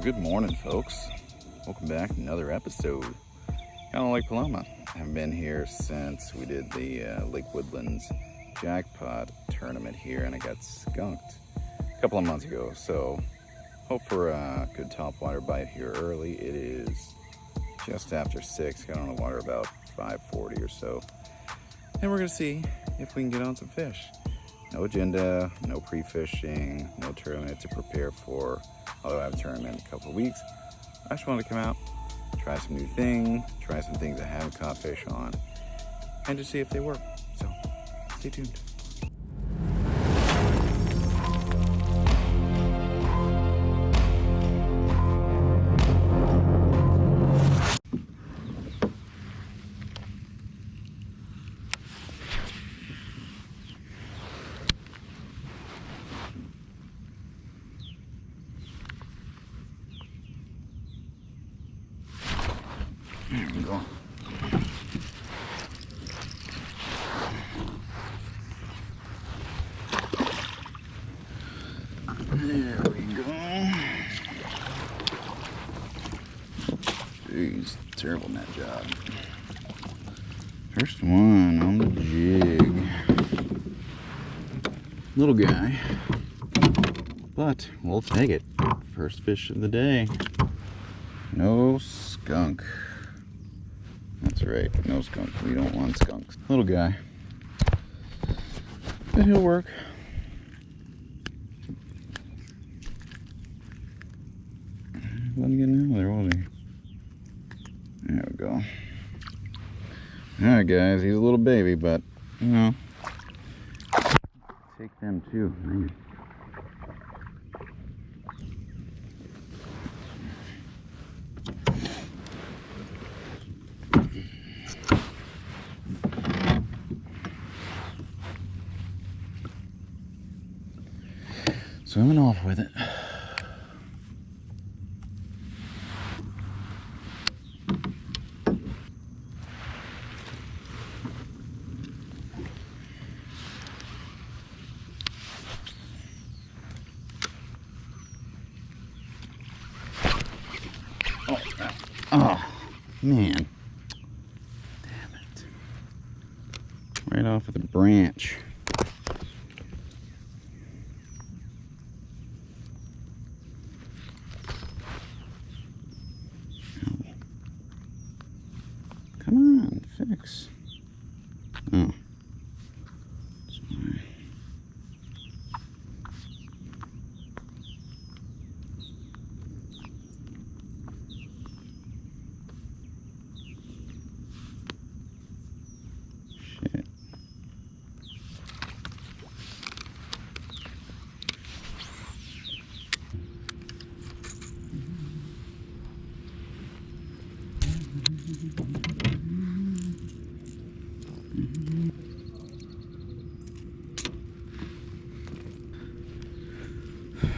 Good morning, folks. Welcome back to another episode. Kind of Lake Paloma. I haven't been here since we did the Lake Woodlands jackpot tournament here, and I got skunked a couple of months ago. So hope for a good topwater bite here early. It is just after 6. Got on the water about 5:40 or so, and we're gonna see if we can get on some fish. No agenda, no pre-fishing, no tournament to prepare for. Although I have a tournament in a couple of weeks, I just wanted to come out, try some new things, try some things I haven't caught fish on, and just see if they work. So, stay tuned. There we go. There we go. Jeez, terrible net job. First one on the jig. Little guy, but we'll take it. First fish of the day. No skunk. That's right, no skunk. We don't want skunks. Little guy. But he'll work. Wasn't getting out of there, was he? There we go. Alright, guys, he's a little baby, but, you know, take them too. Man. Swimming off with it. Oh, man. Damn it. Right off of the branch. Come on, fix. Oh. Sorry. Shit.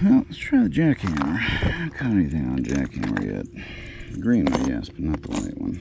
Well, let's try the jackhammer. I haven't caught anything on jackhammer yet. The green one, yes, but not the white one.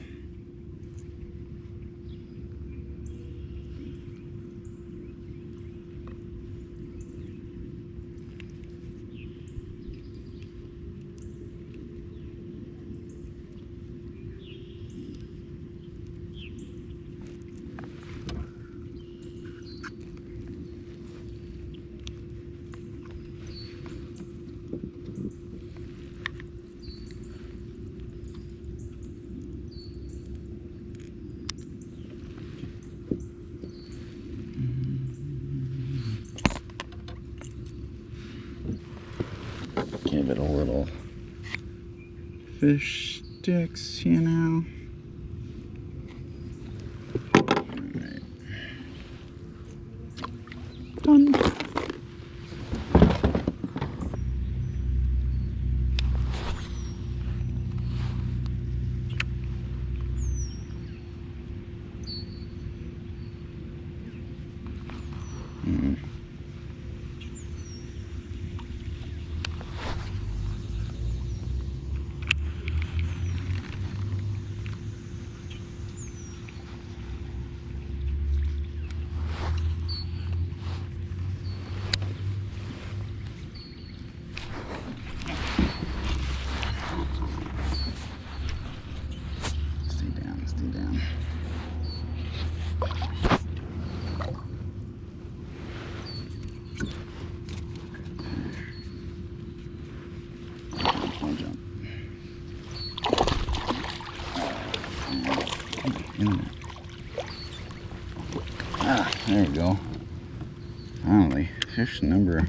Give it a little fish sticks, you know. Alright. Done. in there. Ah, there we go. Finally, fish number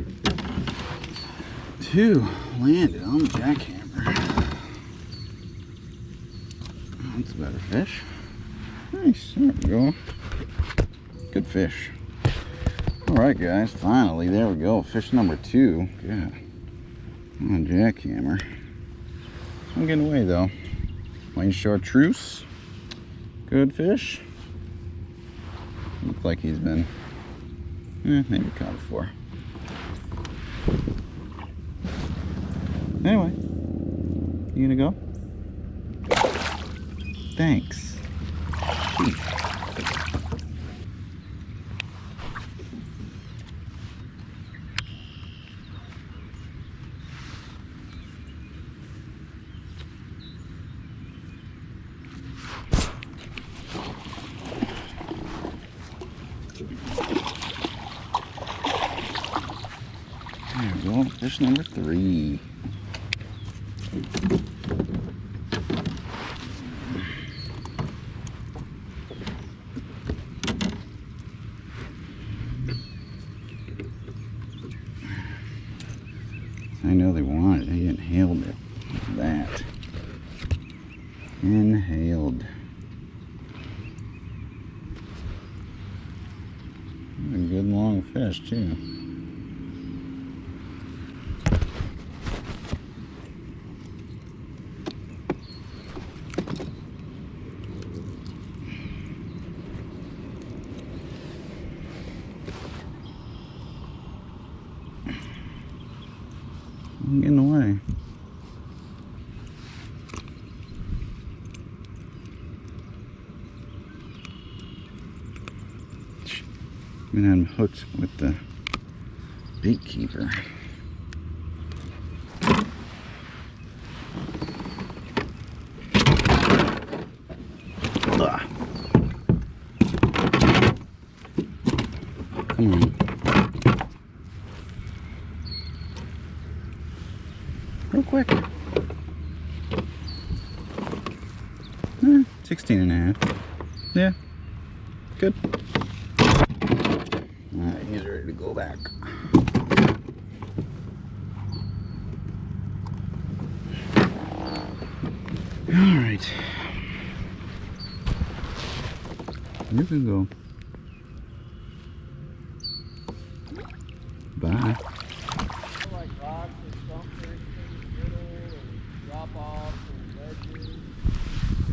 2 landed on the jackhammer. That's a better fish. Nice, there we go. Good fish. Alright guys, finally, there we go. Fish number 2. Good. On jackhammer. I'm getting away though. Plain chartreuse. Good fish. Looks like he's been maybe caught before. Anyway, you gonna go? Thanks. There we go, fish number 3. I know they wanted it. He inhaled it. Look at that. Inhaled. A good long fish too. I'm getting away. I'm gonna have hooked with the bait keeper. Ugh. Come on. Real quick. 16 and a half. Yeah. Good. Alright, he's ready to go back. Alright. You can go. Bye.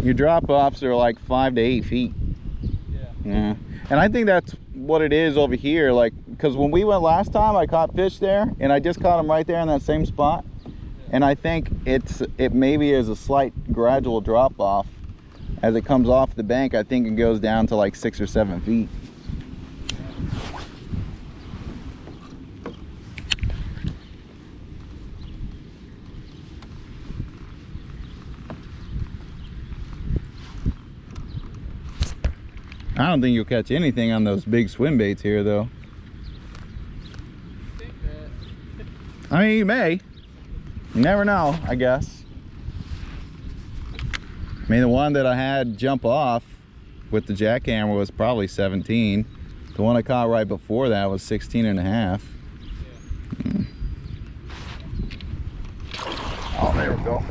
Your drop-offs are like 5 to 8 feet. Yeah. And I think that's what it is over here, like, because when we went last time I caught fish there and I just caught them right there in that same spot. And I think it maybe is a slight gradual drop-off as it comes off the bank. I think it goes down to like 6 or 7 feet. I don't think you'll catch anything on those big swim baits here, though. I think that. I mean, you may. You never know, I guess. I mean, the one that I had jump off with the jackhammer was probably 17. The one I caught right before that was 16 and a half. Yeah. Oh, there we go.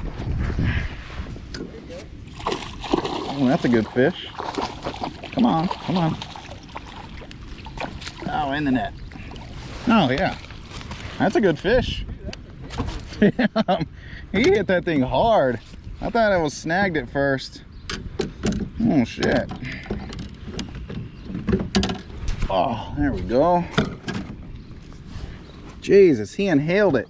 Oh, that's a good fish. Come on, come on. Oh, in the net. Oh, yeah. That's a good fish. Yeah, he hit that thing hard. I thought I was snagged at first. Oh, shit. Oh, there we go. Jesus, he inhaled it.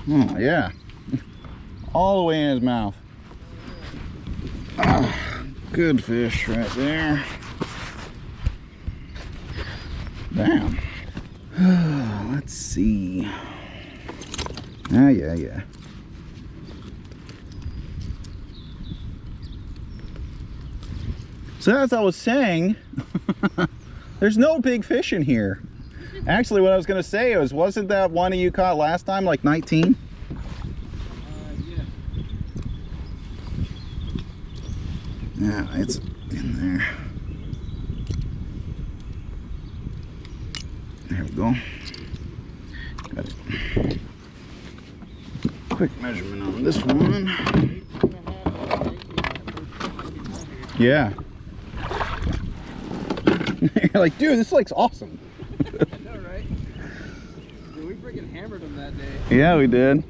Oh, yeah. All the way in his mouth. Oh, good fish right there. Damn. Let's see. Ah, yeah. So as I was saying, there's no big fish in here. Actually, what I was going to say was, wasn't that one you caught last time, like 19? Yeah. Yeah, it's in there. There we go. Got it. Quick measurement on this one. Yeah. You're like, dude, this looks awesome. I know, right? Dude, we freaking hammered them that day. Yeah, we did.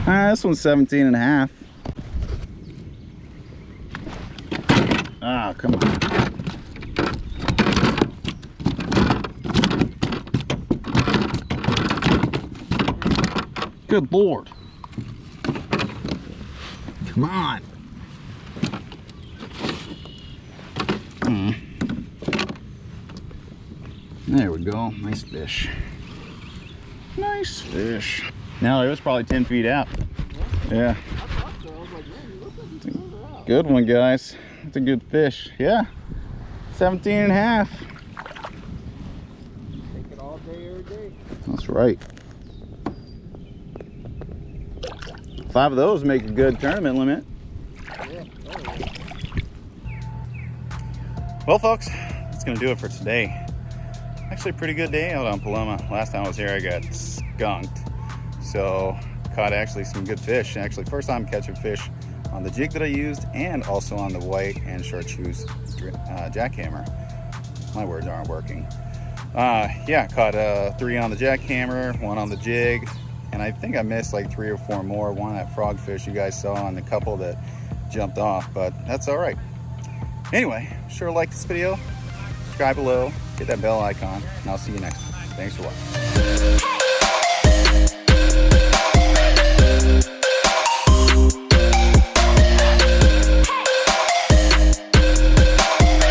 This one's 17 and a half. Ah, come on. Good Lord. Come on. There we go. Nice fish. Nice fish. No, it was probably 10 feet out. Yeah. Good one, guys. That's a good fish. Yeah. 17 and a half. Take it all day, every day. That's right. 5 of those make a good tournament limit. Yeah. Well, folks, that's going to do it for today. Actually a pretty good day out on Paloma. Last time I was here, I got skunked. So, caught actually some good fish. Actually, first time catching fish on the jig that I used and also on the white and chartreuse jackhammer. My words aren't working. Yeah, caught 3 on the jackhammer, 1 on the jig, and I think I missed like 3 or 4 more. One that frogfish you guys saw and a couple that jumped off, but that's all right. Anyway, sure like this video. Subscribe below, hit that bell icon, and I'll see you next time. Thanks for watching.